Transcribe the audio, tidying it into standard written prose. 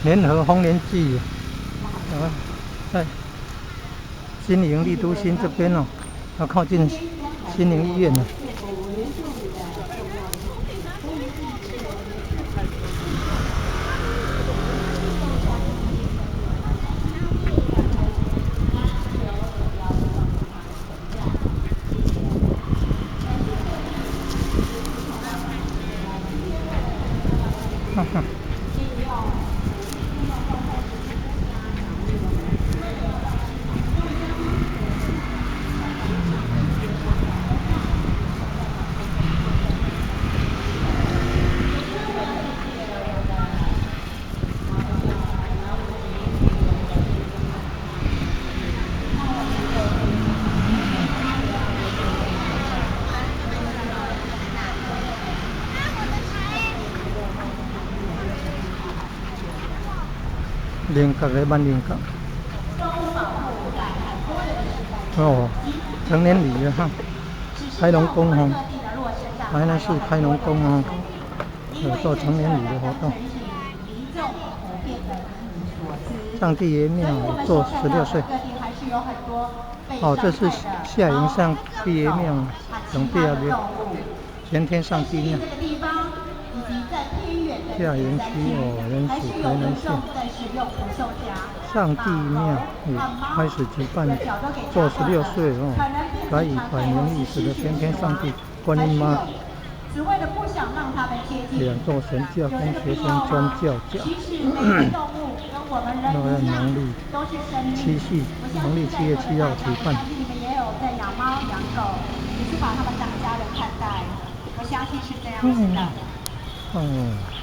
联合丰年祭，在新营丽都新这边哦，要靠近新营医院了。哈哈。菱角的慢菱角，哦，成年礼的哈，开农工哦，台南市开农工哦，有做成年礼的活动。上帝爷庙做16岁。哦，这是下营上帝爷庙，上帝爷庙，前天上帝庙。下营区哦，原属台南县。上帝庙也开始举办做16岁哦，来以百年历史的天天上帝观音妈。2座神教供学生专教教。那要农历7夕，农历7月7号举办。也有在养猫养狗，也是把他们当家人看待，我相信是这样子的。哦。